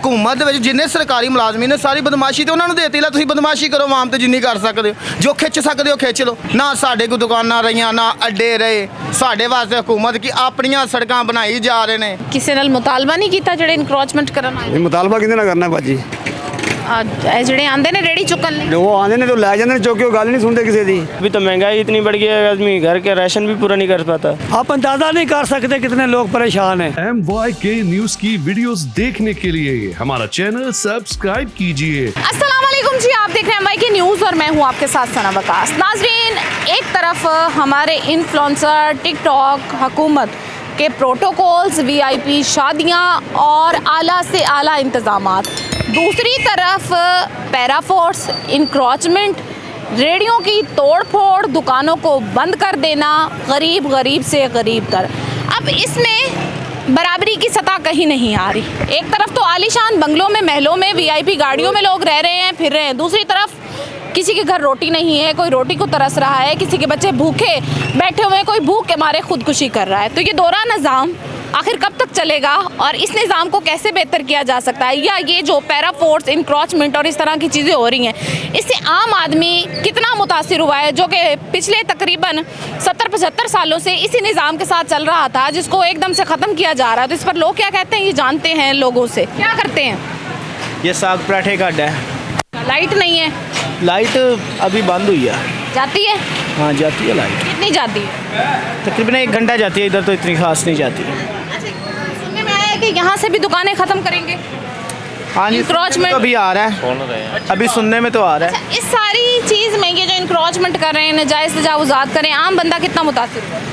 हुकूमत दे विच जिन्ने सरकारी मुलाजमी ने सारी बदमाशी तो उन्होंने देती ला तुसीं बदमाशी करो आवाम ते जिन्नी कर सकते हो जो खिच सकते हो खिच लो ना साडे कोई दुकानां रहियां ना अड्डे रहे साडे वास्ते हुकूमत की अपनियां सड़कां बनाई जा रहे ने किसी नाल मुतालबा नहीं कीता जेड़े इनक्रोचमेंट करन आए मुतालबा किहदे नाल करना भाजी जेड़े आंदे ने रेड़ी चुकन ले वो आंदे ने तो लै जांदे ने चौक के गल नहीं सुनते किसी दी। अभी तो महंगाई इतनी बढ़ गई है आदमी घर के राशन भी पूरा नहीं कर पाता। आप अंदाजा नहीं कर सकते कितने लोग परेशान हैं। MYK न्यूज की वीडियोस देखने के लिए हमारा चैनल सब्सक्राइब कीजिए। अस्सलाम वालेकुम जी, आप देख रहे हैं MYK न्यूज़ और मैं हूं आपके साथ सना वकास। नाजरीन, एक तरफ हमारे इन्फ्लुएंसर टिकटॉक हुकूमत के प्रोटोकॉल्स VIP शादियां और आला से आला इंतजामात, दूसरी तरफ पैराफोर्स इंक्रोचमेंट, रेडियों की तोड़ फोड़, दुकानों को बंद कर देना, गरीब से गरीब तर। अब इसमें बराबरी की सतह कहीं नहीं आ रही। एक तरफ तो आलीशान बंगलों में, महलों में, VIP गाड़ियों में लोग रह रहे हैं, फिर रहे हैं, दूसरी तरफ किसी के घर रोटी नहीं है, कोई रोटी को तरस रहा है, किसी के बच्चे भूखे बैठे हुए हैं, कोई भूख के मारे खुदकुशी कर रहा है। तो ये दोहरा निज़ाम आखिर कब तक चलेगा और इस निज़ाम को कैसे बेहतर किया जा सकता है, या ये जो पैराफोर्स इंक्रोचमेंट और इस तरह की चीज़ें हो रही हैं इससे आम आदमी कितना मुतासिर हुआ है, जो कि पिछले तकरीबन 70-75 सालों से इसी निज़ाम के साथ चल रहा था, जिसको एकदम से ख़त्म किया जा रहा है। तो इस पर लोग क्या कहते हैं ये जानते हैं लोगों से। क्या करते हैं? ये साग पराठे का अड्डा है। लाइट नहीं है? लाइट अभी बंद हुई है। जाती है? हाँ जाती है लाइट, कितनी जाती है? तकरीबन 1 घंटा जाती है, इधर तो इतनी खास नहीं जाती है। सुनने में आया है कि यहाँ से भी दुकानें ख़त्म करेंगे। हाँ जी, Encroachment तो अभी आ रहा है, अभी सुनने में तो आ रहा है। इस सारी चीज़ में ये जो इंक्रोचमेंट कर रहे हैं, नाजायज़ तजावुज़ात कर रहे हैं, आम बंदा कितना मुतासिर हुआ है?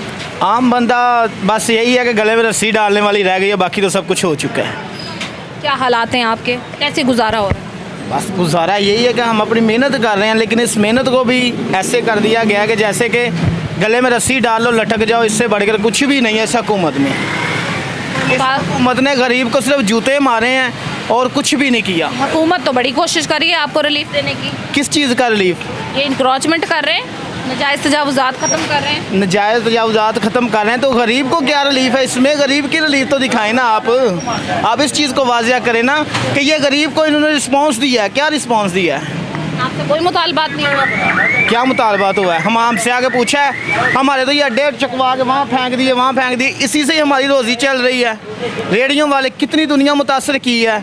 आम बंदा बस यही है कि गले में रस्सी डालने वाली रह गई है, बाकी तो सब कुछ हो चुका है। क्या हालात हैं आपके, कैसे गुजारा हो रहा है? बस गुजारा यही है कि हम अपनी मेहनत कर रहे हैं, लेकिन इस मेहनत को भी ऐसे कर दिया गया कि जैसे कि गले में रस्सी डाल लो लटक जाओ, इससे बढ़कर कुछ भी नहीं है इस हुकूमत में। इस हुकूमत ने गरीब को सिर्फ जूते मारे हैं और कुछ भी नहीं किया। हुकूमत तो बड़ी कोशिश कर रही है आपको रिलीफ देने की। किस चीज़ का रिलीफ? ये इंक्रोचमेंट कर रहे हैं, नाजायज़ तजावुज़ात ख़त्म कर रहे हैं। नजायज़ तजावुज़ात ख़त्म कर रहे हैं, तो गरीब को क्या रिलीफ है इसमें? गरीब की रिलीफ तो दिखाएं ना आप इस चीज़ को वाजिया करें ना कि ये गरीब को इन्होंने रिस्पॉन्स दिया है। क्या रिस्पॉन्स दिया है? आपसे कोई मुतालबात नहीं हुआ? क्या मुतालबात हुआ है? हम हमसे आगे पूछा है, हमारे तो ये अड्डे चकवा के वहाँ फेंक दिए, वहाँ फेंक दिए, इसी से ही हमारी रोज़ी चल रही है। रेडियो वाले कितनी दुनिया मुतासर की है,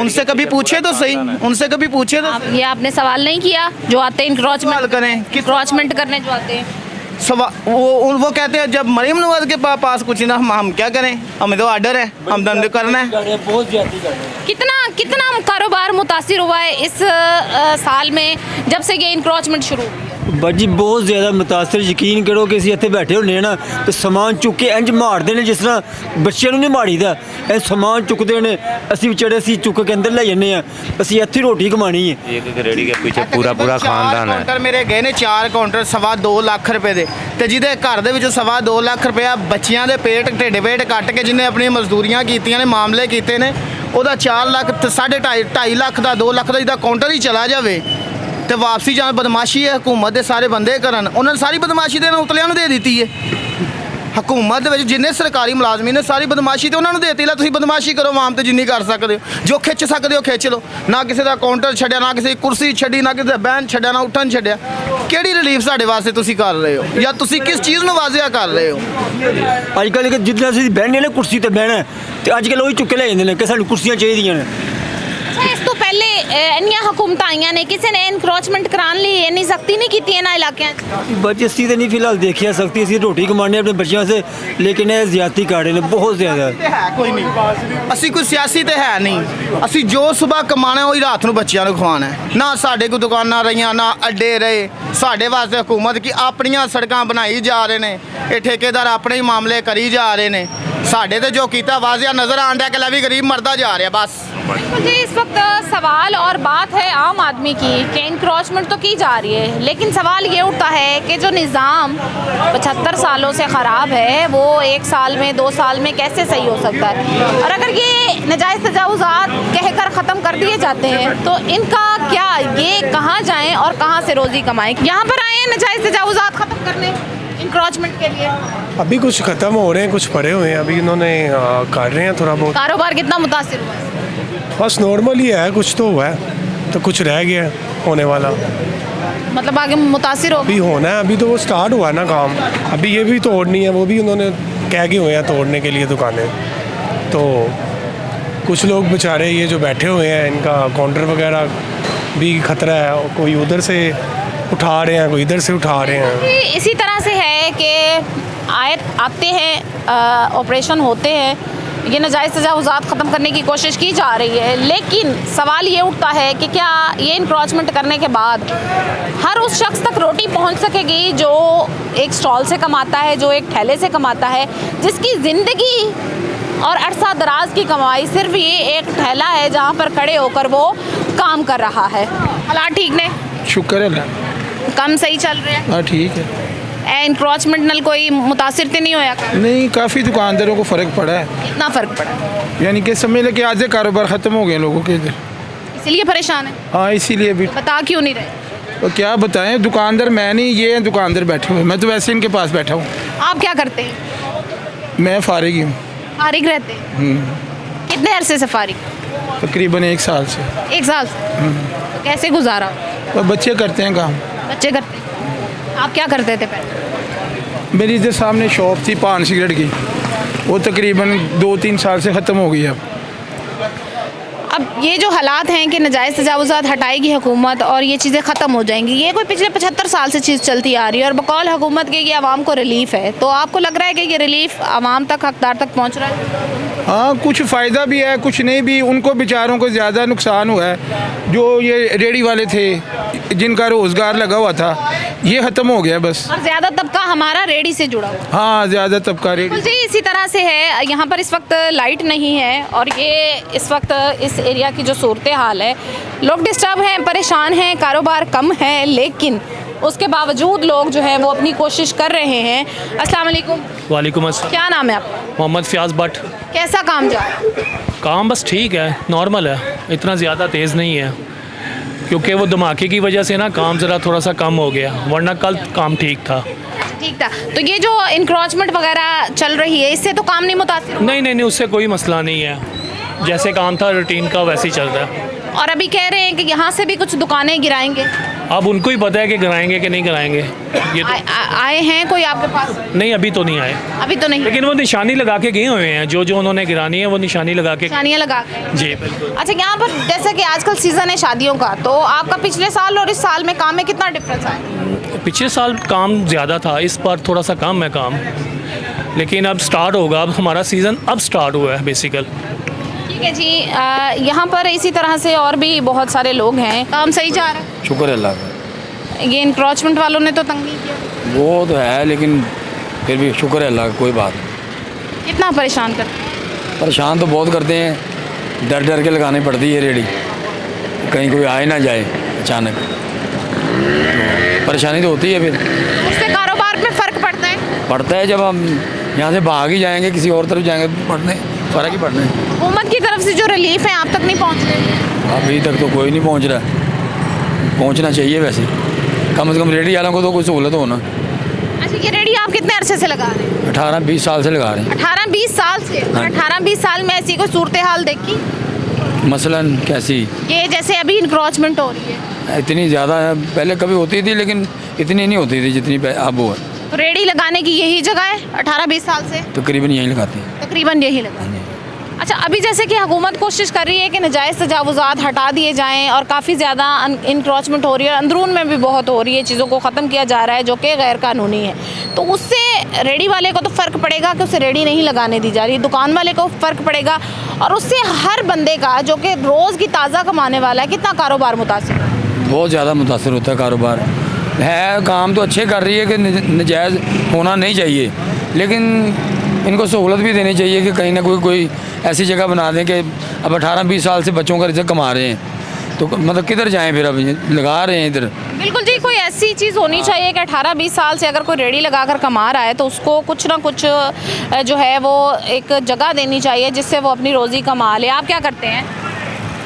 उनसे कभी पूछे तो सही, उनसे कभी पूछे तो ये आपने सवाल नहीं किया जो आते हैं इंक्रोचमेंट करें, इंक्रोचमेंट करने जो आते हैं? वो कहते हैं जब मरीम नवाज के पास कुछ ना हम क्या करें, हमें तो ऑर्डर है, हम धंधे करना है। कितना कारोबार मुतासिर हुआ है इस साल में जब से ये इंक्रोचमेंट शुरू हुई है? भाजी बहुत ज़्यादा मुतासर, यकीन करो कि ਅਸੀਂ ਇੱਥੇ बैठे होने ना तो समान चुक के इंज मारते हैं जिस तरह बच्चों नहीं मारीदा। ਇਹ समान चुकते हैं, ਅਸੀਂ ਵਿਚਾਰੇ ਅਸੀਂ चुक के अंदर ले जाने हैं, ਅਸੀਂ ਇੱਥੇ रोटी कमानी है। एक रेडी के पीछे पूरा खानदान है। काउंटर मेरे गए ने 4 काउंटर 2.25 ਲੱਖ ਰੁਪਏ ਦੇ, ਤੇ ਜਿਹਦੇ ਘਰ ਦੇ ਵਿੱਚੋਂ 2.25 ਲੱਖ ਰੁਪਇਆ ਬੱਚਿਆਂ ਦੇ ਢਿੱਡ ਪੇਟ ਕੱਟ ਕੇ ਜਿਹਨੇ ਆਪਣੀਆਂ ਮਜ਼ਦੂਰੀਆਂ ਕੀਤੀਆਂ ਨੇ, ਮਾਮਲੇ ਕੀਤੇ ਨੇ, ਉਹਦਾ 4 ਲੱਖ ਤੇ 2.5 ਲੱਖ ਦਾ 2 ਲੱਖ ਦਾ ਜਿਹਦਾ ਕਾउंटर ਹੀ ਚਲਾ ਜਾਵੇ ਤੇ ਵਾਪਸੀ ਜਾਂ ਬਦਮਾਸ਼ੀ ਹੈ हुकूमत ਦੇ ਸਾਰੇ ਬੰਦੇ ਕਰਨ, ਉਹਨਾਂ ਨੇ ਸਾਰੀ ਬਦਮਾਸ਼ੀ ਦੇ ਉਤਲਿਆਂ ਨੂੰ ਦੇ ਦਿੱਤੀ ਹੈ। हुकूमत ਦੇ ਵਿੱਚ ਜਿੰਨੇ ਸਰਕਾਰੀ ਮੁਲਾਜ਼ਮੀ ਨੇ ਸਾਰੀ ਬਦਮਾਸ਼ੀ ਤੇ ਉਹਨਾਂ ਨੂੰ ਦੇਤੀ ਲਾ ਤੁਸੀਂ ਬਦਮਾਸ਼ੀ ਕਰੋ ਆਵਾਮ ਤੇ ਜਿੰਨੀ ਕਰ ਸਕਦੇ ਹੋ, ਜੋ ਖਿੱਚ ਸਕਦੇ ਹੋ ਖਿੱਚ ਲਓ। ਨਾ ਕਿਸੇ ਦਾ ਕਾउंटर ਛੱਡਿਆ, ਨਾ ਕਿਸੇ ਦੀ ਕੁਰਸੀ ਛੱਡੀ, ਨਾ ਕਿਸੇ ਦਾ ਬੈਨ ਛੱਡਿਆ, ਨਾ ਉੱਠਣ ਛੱਡਿਆ। ਕਿਹੜੀ ਰਿਲੀਫ ਸਾਡੇ ਵਾਸਤੇ ਤੁਸੀਂ ਕਰ ਰਹੇ ਹੋ, ਜਾਂ ਤੁਸੀਂ ਕਿਸ ਚੀਜ਼ ਨੂੰ ਵਾਜ਼ਿਆ ਕਰ ਰਹੇ ਹੋ? अजकल जितना ਅਸੀਂ ਬਹਿਣੇ ਨੇ ਕੁਰਸੀ ਤੇ ਬਹਿਣਾ ਤੇ ਅੱਜਕੱਲ ਉਹੀ ਚੁੱਕ ਕੇ ਲੈ ਜਾਂਦੇ ਨੇ ਕਿ ਸਾਨੂੰ ਕੁਰਸੀਆਂ ਚਾਹੀਦੀਆਂ ਨੇ। ਇਸ ਤੋਂ ਪਹਿਲੇ ਇੰਨੀਆਂ ਹਕੂਮਤਾਂ ਆਈਆਂ ਨੇ, ਕਿਸੇ ਨੇ ਇਨਕਰੋਚਮੈਂਟ ਕਰਾਉਣ ਲਈ ਇੰਨੀ ਸਖਤੀ ਨਹੀਂ ਕੀਤੀ ਇਹਨਾਂ ਇਲਾਕਿਆਂ 'ਚ? बच्चे सीधे नहीं फिलहाल देखिया सकती ਅਸੀਂ रोटी कमाने अपने बच्चों से, लेकिन ये ज्यादती कर रहे हैं बहुत ज़्यादा। ਕੋਈ ਨਹੀਂ, ਅਸੀਂ ਕੋਈ ਸਿਆਸੀ ਤੇ ਹੈ ਨਹੀਂ, ਅਸੀਂ ਜੋ ਸਵੇਰ ਕਮਾਣਾ ਉਹੀ ਰਾਤ ਨੂੰ ਬੱਚਿਆਂ ਨੂੰ ਖਵਾਉਣਾ ਹੈ। ਨਾ ਸਾਡੇ ਕੋਈ ਦੁਕਾਨਾਂ ਰਹੀਆਂ, ਨਾ ਅੱਡੇ ਰਹੇ, ਸਾਡੇ ਵਾਸਤੇ ਹੁਕੂਮਤ ਕੀ ਆਪਣੀਆਂ ਸੜਕਾਂ ਬਣਾਈ ਜਾ ਰਹੇ ਨੇ, ਇਹ ਠੇਕੇਦਾਰ ਆਪਣੇ ਹੀ ਮਾਮਲੇ ਕਰੀ ਜਾ ਰਹੇ ਨੇ। ਸਾਡੇ ਤੇ ਜੋ ਕੀਤਾ ਵਾਜ਼ਿਆ ਨਜ਼ਰ ਆਂਦਾ ਕਿ ਲੈ भी गरीब मरता जा रहा है बस। मुझे इस वक्त सवाल और बात है आम आदमी की कि इंक्रोचमेंट तो की जा रही है, लेकिन सवाल ये उठता है कि जो निज़ाम 75 सालों से ख़राब है वो 1 साल में 2 साल में कैसे सही हो सकता है? और अगर ये नाजायज़ तजावुज़ात कहकर ख़त्म कर दिए जाते हैं तो इनका क्या, ये कहाँ जाएँ और कहाँ से रोज़ी कमाएँ? यहाँ पर आए हैं नाजायज़ तजावुज़ात ख़त्म करने, इंक्रोचमेंट के लिए? अभी कुछ ख़त्म हो रहे हैं, कुछ पड़े हुए हैं, अभी इन्होंने कर रहे हैं थोड़ा बहुत। कारोबार कितना मुतासिर हुआ है? बस नॉर्मल ही है, कुछ तो हुआ है, तो कुछ रह गया है होने वाला। मतलब आगे मुतासिर होगा? अभी होना है, अभी तो वो स्टार्ट हुआ है ना काम, अभी ये भी तोड़नी है, वो भी उन्होंने कह के हुए हैं तोड़ने के लिए दुकानें। तो कुछ लोग बेचारे ये जो बैठे हुए हैं, इनका काउंटर वगैरह भी खतरा है, और कोई उधर से उठा रहे हैं, कोई इधर से उठा रहे हैं। इसी तरह से है कि आते हैं, ऑपरेशन होते हैं, ये नाजायज़ तजावुज़ात ख़त्म करने की कोशिश की जा रही है, लेकिन सवाल ये उठता है कि क्या ये इंक्रोचमेंट करने के बाद हर उस शख्स तक रोटी पहुंच सकेगी जो एक स्टॉल से कमाता है, जो एक ठेले से कमाता है, जिसकी ज़िंदगी और अरसा दराज की कमाई सिर्फ ये एक ठेला है जहाँ पर खड़े होकर वो काम कर रहा है। हालात ठीक ने? शुक्र है, कम सही चल रहे हैं? हाँ ठीक है। इंक्रोचमेंट नाल कोई मुतासिर तो नहीं होया? नहीं, काफ़ी दुकानदारों को फ़र्क पड़ा है, कितना फ़र्क पड़ा? यानी कि समझ लें कि आधे कारोबार ख़त्म हो गए लोगों के इधर। इसीलिए परेशान है? हाँ, इसीलिए भी। बता क्यों नहीं रहे? तो क्या बताएं, दुकानदार मैं नहीं, ये हैं दुकानदार बैठे हुए, मैं तो वैसे इनके पास बैठा हूँ। आप क्या करते हैं? मैं फारिग ही हूँ। फारिग रहते हैं? कितने अरसे से फारिग? तकरीबन 1 साल से। 1 साल से? तो कैसे गुजारा? तो बच्चे करते हैं काम। बच्चे करते हैं? आप क्या करते थे पहले? मेरी इधर सामने शॉप थी पान सिगरेट की, वो तकरीबन 2-3 साल से ख़त्म हो गई है। अब ये जो हालात हैं कि नाजायज़ तजावुज़ात हटाएगी हुकूमत और ये चीज़ें ख़त्म हो जाएंगी, ये कोई पिछले 75 साल से चीज़ चलती आ रही है और बकौल हुकूमत के ये आवाम को रिलीफ़ है, तो आपको लग रहा है कि ये रिलीफ़ आवाम तक, हकदार तक पहुँच रहा है? हाँ, कुछ फ़ायदा भी है, कुछ नहीं भी। उनको बेचारों को ज़्यादा नुकसान हुआ है, जो ये रेडी वाले थे जिनका रोज़गार लगा हुआ था, ये ख़त्म हो गया बस। और ज़्यादा तबका हमारा रेडी से जुड़ा हुआ? हाँ, ज़्यादा तबका रेडी। जी, इसी तरह से है। यहाँ पर इस वक्त लाइट नहीं है और ये इस वक्त इस एरिया की जो सूरत हाल है, लोग डिस्टर्ब हैं, परेशान हैं, कारोबार कम है, लेकिन उसके बावजूद लोग जो है वो अपनी कोशिश कर रहे हैं। अस्सलाम वालेकुम। वालेकुम अस्सलाम। क्या नाम है आपका? मोहम्मद फ़याज़ भट्ट। कैसा काम जा रहा है? काम बस ठीक है, नॉर्मल है, इतना ज़्यादा तेज़ नहीं है, क्योंकि वो धमाके की वजह से ना काम ज़रा थोड़ा सा कम हो गया, वरना कल काम ठीक था। ठीक था। तो ये जो इंक्रोचमेंट वगैरह चल रही है, इससे तो काम नहीं मुतासिर होगा? नहीं, उससे कोई मसला नहीं है, जैसे काम था रूटीन का वैसे ही चल रहा है। और अभी कह रहे हैं कि यहाँ से भी कुछ दुकानें गिराएंगे। अब उनको ही पता है कि गिराएंगे कि नहीं गिराएंगे। ये तो आए हैं कोई आपके पास? नहीं, अभी तो नहीं आए। अभी तो नहीं, लेकिन वो निशानी लगा के गए हुए हैं, जो उन्होंने गिरानी है वो निशानी लगा के। निशानियाँ लगा के? जी बिल्कुल। अच्छा, यहाँ पर जैसे कि आजकल सीज़न है शादियों का, तो आपका पिछले साल और इस साल में काम में कितना डिफरेंस आया? पिछले साल काम ज़्यादा था, इस बार थोड़ा सा कम है काम, लेकिन अब स्टार्ट होगा, अब हमारा सीज़न अब स्टार्ट हुआ है बेसिकल। ठीक है जी। यहाँ पर इसी तरह से और भी बहुत सारे लोग हैं। काम सही जा रहा है? शुक्र है अल्लाह का। ये इंक्रोचमेंट वालों ने तो तंगी किया। वो तो है, लेकिन फिर भी शुक्र है अल्लाह का, कोई बात नहीं। कितना परेशान करते हैं? परेशान तो बहुत करते हैं, डर डर के लगानी पड़ती है रेडी, कहीं कोई आए ना जाए अचानक, तो परेशानी तो होती है। फिर उससे कारोबार में फ़र्क पड़ता है, जब हम यहाँ से भाग ही जाएंगे किसी और तरफ जाएंगे तो फ़र्क ही पड़ना है। हुकूमत की तरफ से जो रिलीफ है आप तक नहीं पहुँच रही? अभी तक तो कोई नहीं पहुँच रहा है, पहुँचना चाहिए वैसे, कम से कम रेडी वालों को तो कोई सहूलत हो ना। अच्छा, ये रेडी आप कितने अरसे से लगा रहे हैं? 18-20 साल से लगा रहे हैं। 18-20 साल से? हाँ। 18-20 साल में ऐसी कोई सूरत हाल देखी? मसलन कैसी? ये जैसे अभी इंक्रोचमेंट हो रही है, इतनी ज़्यादा पहले कभी होती थी, लेकिन इतनी नहीं होती थी जितनी अब हो। तो रेडी लगाने की यही जगह है 18-20 साल से? तकरीबन यही लगाते हैं। तकरीबन यही लगा। अच्छा, अभी जैसे कि हुकूमत कोशिश कर रही है कि नाजायज़ तजावुज़ात हटा दिए जाएं और काफ़ी ज़्यादा इंक्रोचमेंट हो रही है, अंदरून में भी बहुत हो रही है, चीज़ों को ख़त्म किया जा रहा है जो कि गैर कानूनी है, तो उससे रेडी वाले को तो फ़र्क पड़ेगा कि उसे रेडी नहीं लगाने दी जा रही, दुकान वाले को फ़र्क पड़ेगा, और उससे हर बंदे का जो कि रोज़ की ताज़ा कमाने वाला है, कितना कारोबार मुतासिर है? बहुत ज़्यादा मुतासर होता है कारोबार। है काम तो अच्छे कर रही है कि नजायज़ होना नहीं चाहिए, लेकिन इनको सहूलत भी देनी चाहिए कि कहीं ना कोई ऐसी जगह बना दें कि अब 18-20 साल से बच्चों का रिजल्ट कमा रहे हैं, तो मतलब किधर जाएं फिर, अब लगा रहे हैं इधर। बिल्कुल जी, कोई ऐसी चीज़ होनी चाहिए कि 18-20 साल से अगर कोई रेडी लगाकर कमा रहा है तो उसको कुछ ना कुछ जो है वो एक जगह देनी चाहिए जिससे वो अपनी रोज़ी कमा ले। आप क्या करते हैं?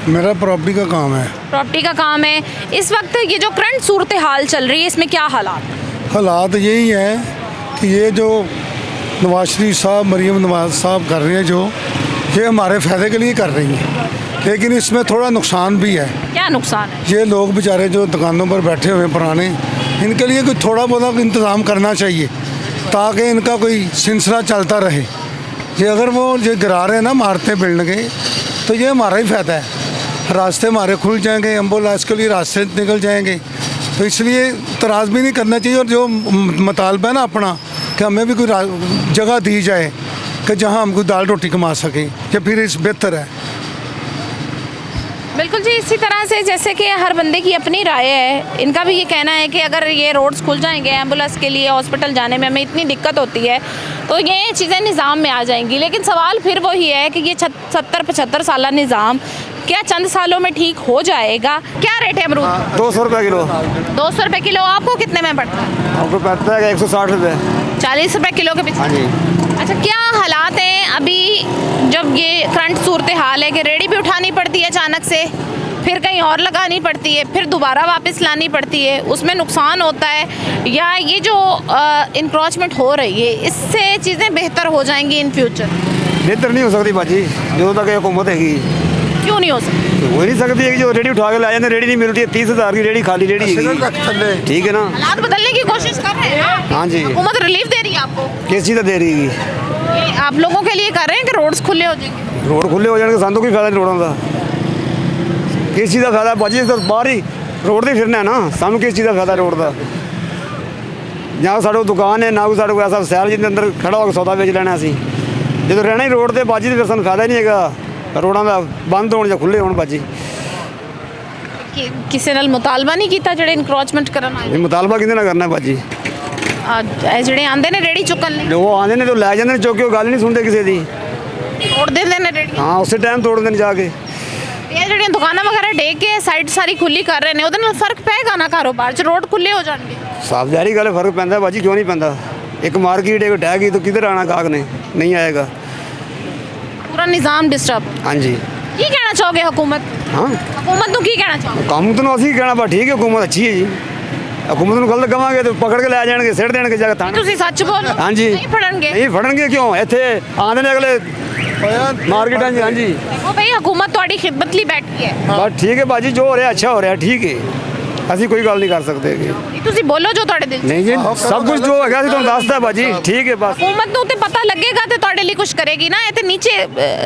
मेरा प्रॉपर्टी का काम है। प्रॉपर्टी का काम है। इस वक्त ये जो करंट सूरत हाल चल रही है, इसमें क्या हालात? हालात यही है कि ये जो नवाज शरीफ साहब, मरीम नवाज साहब कर रहे हैं जो, ये हमारे फ़ायदे के लिए कर रही हैं, लेकिन इसमें थोड़ा नुकसान भी है। क्या नुकसान है? ये लोग बेचारे जो दुकानों पर बैठे हुए हैं पुराने, इनके लिए कोई थोड़ा बहुत इंतज़ाम करना चाहिए ताकि इनका कोई सिलसिला चलता रहे। ये अगर वो ये गिरा रहे हैं ना, मारते बिल्ड के, तो ये हमारा ही फ़ायदा है, रास्ते हमारे खुल जाएंगे, एम्बुलेंस के लिए रास्ते निकल जाएंगे। तो इसलिए तराज भी नहीं करना चाहिए। और जो मुतालबा है ना अपना कि हमें भी कोई जगह दी जाए कि जहां हम कोई दाल रोटी कमा सकें, ये फिर इस बेहतर है। बिल्कुल जी, इसी तरह से जैसे कि हर बंदे की अपनी राय है, इनका भी ये कहना है कि अगर ये रोड्स खुल जाएंगे, एम्बुलेंस के लिए हॉस्पिटल जाने में हमें इतनी दिक्कत होती है, तो ये चीज़ें निज़ाम में आ जाएंगी। लेकिन सवाल फिर वही है कि ये 70-75 साल निज़ाम क्या चंद सालों में ठीक हो जाएगा? क्या रेट है अमरूद? 200 रुपये किलो। 200 रुपये किलो। आपको कितने में पड़ता है? हमको पड़ता है 160 रुपये। 40 रुपये किलो के पीछे। हाँ जी। अच्छा, क्या हालात हैं अभी जब ये करंट सूरत हाल है कि रेडी भी उठानी पड़ती है अचानक से, फिर कहीं और लगानी पड़ती है, फिर दोबारा वापस लानी पड़ती है, उसमें नुकसान होता है, या ये जो इंक्रोचमेंट हो रही है इससे चीज़ें बेहतर हो जाएंगी इन फ्यूचर? बेहतर नहीं हो सकती बाजी, जो तक ये हुकूमत है। क्यों नहीं हो सकती? हो नहीं सकती है कि जो रेडी उठा के लाए, रेडी नहीं मिलती है। 30,000 की रेडी खाली रेडी है, ठीक है ना। हालात बदलने की कोशिश कर रहे हैं ना? हाँ जी। हुकूमत रिलीफ दे रही है आपको? किस चीज़ दे रही है? ये आप लोगों के लिए कर रहे हैं कि रोड्स खुले हो जाएंगे? रोड खुले हो जाने ਸਾਨੂੰ ਕੋਈ ਫਾਇਦਾ ਨਹੀਂ ਰੋਡਾਂ ਦਾ। किस चीज़ का फायदा बाजी? तो बाहर ही रोड से फिरना है ना, सानू किस चीज़ का फायदा रोड का? ਜਾਂ ਸਾਡੇ ਦੁਕਾਨ ਹੈ ਨਾ, ਕੋਈ ਸਾਡੇ ਕੋਲ ਐਸਾ ਸੈਲ ਜਿਹਦੇ ਅੰਦਰ ਖੜਾ ਹੋ ਕੇ ਸੌਦਾ ਵੇਚ ਲੈਣਾ ਅਸੀਂ। ਜਦੋਂ ਰਹਿਣਾ ਹੀ ਰੋਡ ਤੇ ਬਾਜੀ, ਤੇ ਫਿਰ ਸਾਨੂੰ ਫਾਇਦਾ ਹੀ ਨਹੀਂ ਹੈਗਾ ਰੋਡਾਂ ਦਾ ਬੰਦ ਹੋਣ ਜਾਂ ਖੁੱਲੇ ਹੋਣ ਬਾਜੀ। ਕਿਸੇ ਨਾਲ ਮੁਤਾਲਬਾ ਨਹੀਂ ਕੀਤਾ ਜਿਹੜੇ ਇਨਕਰੋਚਮੈਂਟ ਕਰਨ ਆਏ? ਇਹ ਮੁਤਾਲਬਾ ਕਿਹਦੇ ਨਾਲ ਕਰਨਾ ਬਾਜੀ? ਇਹ ਜਿਹੜੇ ਆਂਦੇ ਨੇ ਰੇੜੀ ਚੁੱਕਣ ਲਈ, ਉਹ ਆਉਂਦੇ ਨੇ ਤੇ ਲੈ ਜਾਂਦੇ ਨੇ ਚੁੱਕ ਕੇ, ਉਹ ਗੱਲ ਨਹੀਂ ਸੁਣਦੇ ਕਿਸੇ ਦੀ। ਤੋੜ ਦਿੰਦੇ ਨੇ ਰੇੜੀ। ਹਾਂ, ਉਸੇ ਟਾਈਮ ਤੋੜ ਦਿੰਦੇ ਨੇ ਜਾ ਕੇ। ਇਹ ਜਿਹੜੀਆਂ ਦੁਕਾਨਾਂ ਵਗੈਰਾ ਡੇ ਕੇ ਸਾਈਡ ਸਾਰੀ ਖੁੱਲੀ ਕਰ ਰਹੇ ਨੇ, ਉਹਦੇ ਨਾਲ ਫਰਕ ਪਏਗਾ ਨਾ ਕਾਰੋਬਾਰ 'ਚ? ਰੋਡ ਖੁੱਲੇ ਹੋ ਜਾਣਗੇ। ਸਾਫ ਜ਼ਾਹਰੀ ਗੱਲ ਹੈ, ਫਰਕ ਪੈਂਦਾ ਬਾਜੀ, ਕਿਉਂ ਨਹੀਂ ਪੈਂਦਾ? ਇੱਕ ਮਾਰਕੀਟ ਇੱਕ ਢਹਿ ਗਈ ਤਾਂ ਕਿੱਧਰ ਆਣਾ ਗਾਹਕ ਨੇ? ਨਹੀਂ ਆਏਗਾ। पूरा निज़ाम डिस्टर्ब। हाँ जी। की कहना चाहोगे हुकूमत? हाँ, हुकूमत ਨੂੰ ਕੀ ਕਹਿਣਾ ਚਾਹੋਗੇ? ਕੰਮ ਤਾਂ ਅਸੀਂ ਕਹਿਣਾ ਬਾ ਠੀਕ ਹੈ, ਹੁਕੂਮਤ ਅੱਛੀ ਹੈ ਜੀ। ਹੁਕੂਮਤ ਨੂੰ ਗਲਤ ਕਵਾਂਗੇ ਤੇ ਪਕੜ ਕੇ ਲੈ ਜਾਣਗੇ, ਸਿੱਟ ਦੇਣਗੇ ਜਾ ਕੇ ਥਾਣੇ। ਤੁਸੀਂ ਸੱਚ ਬੋਲੋ। हाँ जी। ਨਹੀਂ ਫੜਨਗੇ? ਨਹੀਂ ਫੜਨਗੇ ਕਿਉਂ? ਇੱਥੇ ਆਉਂਦੇ ਨੇ ਅਗਲੇ ਮਾਰਕੀਟਾਂ 'ਚ। हाँ जी। ਦੇਖੋ ਭਈ, हुकूमत ਤੁਹਾਡੀ ਖਿਦਮਤ ਲਈ ਬੈਠੀ ਹੈ। ਬਸ ਠੀਕ ਹੈ ਬਾਜੀ, ਜੋ ਹੋ ਰਿਹਾ ਅੱਛਾ ਹੋ ਰਿਹਾ, ਠੀਕ ਹੈ। ਅਸੀਂ ਕੋਈ ਗੱਲ ਨਹੀਂ ਕਰ ਸਕਦੇ ਹੈਗੇ। ਤੁਸੀਂ ਬੋਲੋ ਜੋ ਤੁਹਾਡੇ ਦਿਲ 'ਚ। ਨਹੀਂ ਜੀ, ਸਭ ਕੁਝ ਜੋ ਹੈਗਾ ਅਸੀਂ ਤੁਹਾਨੂੰ ਦੱਸਦਾ ਬਾਜੀ, ਠੀਕ ਹੈ ਬਸ। हुकूमत ਨੂੰ ਤੇ ਪਤਾ ਲੱਗੇਗਾ ਤੇ ਤੁਹਾਡੇ ਲਈ ਕੁਝ ਕਰੇਗੀ ਨਾ। ਇਹ ਤੇ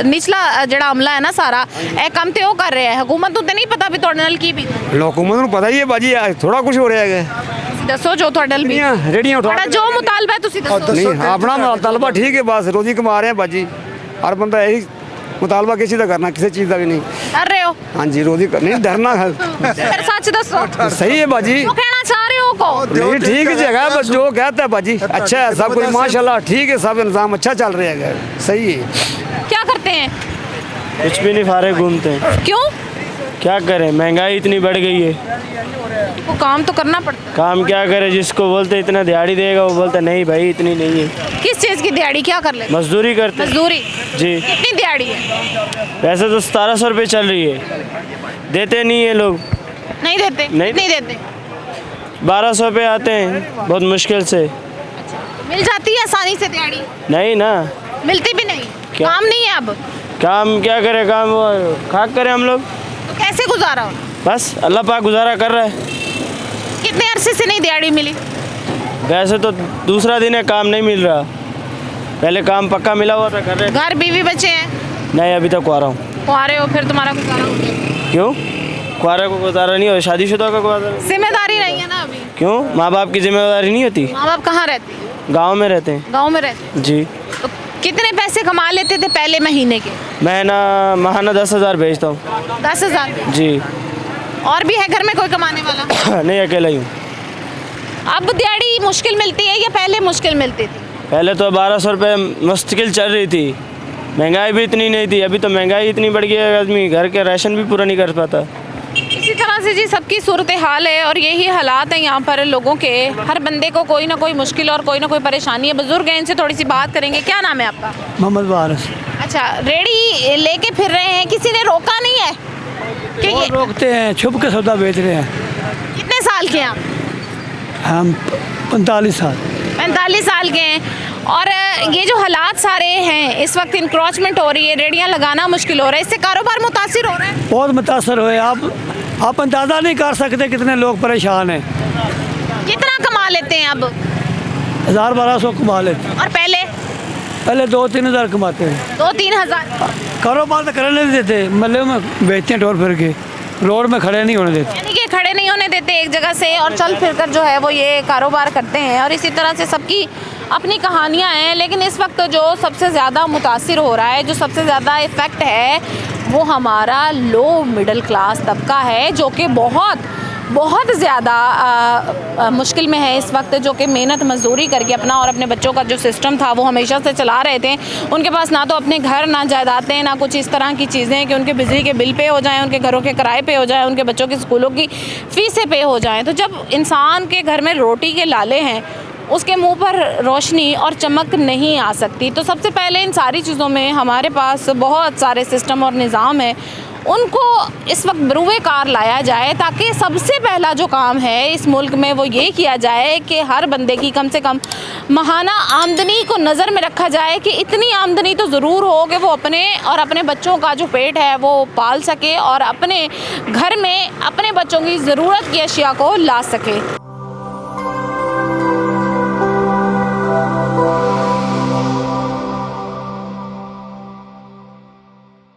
ਨਿਚਲਾ ਜਿਹੜਾ ਅਮਲਾ ਹੈ ਨਾ ਸਾਰਾ, ਇਹ ਕੰਮ ਤੇ ਉਹ ਕਰ ਰਿਹਾ ਹੈ। ਹੁਕੂਮਤ ਨੂੰ ਤੇ ਨਹੀਂ ਪਤਾ ਵੀ ਤੁਹਾਡੇ ਨਾਲ ਕੀ ਬੀਤ। ਹੁਕੂਮਤ ਨੂੰ ਪਤਾ ਹੀ ਹੈ ਬਾਜੀ, ਥੋੜਾ ਕੁਝ ਹੋ ਰਿਹਾ ਹੈਗਾ। ਤੁਸੀਂ ਦੱਸੋ ਜੋ ਤੁਹਾਡੇ ਨਾਲ ਬੀਤ। ਰੇੜੀਆਂ ਉਠਾ ਤੁਹਾਡਾ ਜੋ ਮੁਤਾਲਬਾ ਹੈ ਤੁਸੀਂ ਦੱਸੋ। ਨਹੀਂ, ਆਪਣਾ ਮੁਤਾਲਬਾ ਠੀਕ ਹੈ, ਬਸ ਰੋਜ਼ੀ ਕਮਾ ਰਹੇ ਹਾਂ ਬਾਜੀ। ਹਰ ਬੰਦਾ ਇਹੀ ਮੁਤਾਲਬਾ ਕਿਸੇ ਦਾ ਕਰਨਾ, ਕਿਸੇ ਚੀਜ਼ ਦਾ ਵੀ ਨਹੀਂ। ਡਰ ਰਹੇ ਹੋ? हाँ जी, रोजी नहीं डरना है। ਫਿਰ ਸੱਚ ਦੱਸੋ। सही है बाजी। ਜੋ ਕਹਿਣਾ ਚਾਹ ਰਹੇ ਹੋ ਕਹੋ। नहीं ठीक जगह है, बस जो कहता है बाजी अच्छा है, सब कुछ माशाल्लाह ठीक है, सब इंतजाम अच्छा चल रहा है, सही है। क्या करते हैं? कुछ भी नहीं, फारे घूमते हैं। क्यों? क्या करें, महंगाई इतनी बढ़ गई है। वो काम तो करना पड़ता है। काम क्या करे, जिसको बोलते इतना दिहाड़ी देगा वो बोलता नहीं भाई इतनी नहीं है। किस चीज़ की दिहाड़ी? क्या कर लेते? मजदूरी करते हैं। मजदूरी? जी। कितनी दिहाड़ी है? वैसे तो 1700 रुपये चल रही है, देते नहीं है लोग। नहीं देते? नहीं देते। 1200 रुपये आते हैं बहुत मुश्किल से। मिल जाती है आसानी से दिहाड़ी? नहीं ना, मिलती भी नहीं। क्या? काम नहीं है अब? काम क्या करे, काम खाक करें हम लोग। तो कैसे गुजारा हो? बस अल्लाह पाक गुजारा कर रहा है। कितने अरसे से नहीं दिहाड़ी मिली? वैसे तो दूसरा दिन है, काम नहीं मिल रहा। पहले काम पक्का मिला हुआ था, कर रहे। घर बीवी बच्चे हैं? नहीं, अभी तक कुआरा हूँ। कुआरे हो, फिर तुम्हारा गुजारा हो गया। क्यों? कुआरा को गुजारा नहीं हो, शादीशुदा का गुजारा। जिम्मेदारी नहीं है ना अभी? क्यों? माँ बाप की जिम्मेदारी नहीं होती? माँ बाप कहाँ रहते हैं? गांव में रहते हैं। गाँव में रहते जी। हैं। तो कितने पैसे कमा लेते थे पहले महीने के? मैं ना महाना 10,000 भेजता हूँ। 10,000? जी। और भी है घर में कोई कमाने वाला? नहीं, अकेला ही हूँ। अब दिहाड़ी मुश्किल मिलती है या पहले मुश्किल मिलती थी? पहले तो 1200 रुपये मुश्किल चल रही थी, महंगाई भी इतनी नहीं थी। अभी तो महंगाई इतनी बढ़ गई है, आदमी घर के राशन भी पूरा नहीं कर पाता। इसी तरह से जी सबकी सूरत हाल है और यही हालात हैं यहाँ पर लोगों के। हर बंदे को कोई ना कोई मुश्किल और कोई ना कोई परेशानी है। बुजुर्ग हैं, इनसे थोड़ी सी बात करेंगे। क्या नाम है आपका? मोहम्मद वारिस। अच्छा, रेडी लेके फिर रहे हैं, किसी ने रोका नहीं है कि वो ये रोकते हैं, छुप के सौदा बेच रहे हैं। कितने साल के हैं आप? हम 45 साल। 45 साल के हैं और ये जो हालात सारे हैं, इस वक्त इंक्रोचमेंट हो रही है, रेडियाँ लगाना मुश्किल हो रहा है, इससे कारोबार मुतासिर हो रहा है। बहुत मुतासर हुए आप अंदाज़ा नहीं कर सकते कितने लोग परेशान हैं। कितना कमा लेते हैं अब? 1000-1200 कमा लेते हैं। और पहले 2-3 हज़ार कमाते हैं। 2-3 हज़ार। कारोबार तो करने नहीं देते, मतलब में बेचते हैं टोर फिर के, रोड में खड़े नहीं होने देते। यानी कि खड़े नहीं होने देते एक जगह से और चल फिर कर जो है वो ये कारोबार करते हैं। और इसी तरह से सबकी अपनी कहानियाँ हैं। लेकिन इस वक्त जो सबसे ज़्यादा मुतासिर हो रहा है, जो सबसे ज़्यादा इफ़ेक्ट है, वो हमारा लो मिडिल क्लास तबका है, जो कि बहुत ज़्यादा मुश्किल में है इस वक्त, जो कि मेहनत मजदूरी करके अपना और अपने बच्चों का जो सिस्टम था वो हमेशा से चला रहे थे। उनके पास ना तो अपने घर, ना जायदादें, ना कुछ इस तरह की चीज़ें कि उनके बिजली के बिल पे हो जाएं, उनके घरों के किराए पे हो जाएं, उनके बच्चों की स्कूलों की फ़ीसें पे हो जाएं। तो जब इंसान के घर में रोटी के लाले हैं, उसके मुंह पर रोशनी और चमक नहीं आ सकती। तो सबसे पहले इन सारी चीज़ों में हमारे पास बहुत सारे सिस्टम और निज़ाम है, उनको इस वक्त बरूए कार लाया जाए, ताकि सबसे पहला जो काम है इस मुल्क में वो ये किया जाए कि हर बंदे की कम से कम माहाना आमदनी को नज़र में रखा जाए कि इतनी आमदनी तो ज़रूर हो कि वो अपने और अपने बच्चों का जो पेट है वो पाल सके और अपने घर में अपने बच्चों की ज़रूरत की अशिया को ला सके।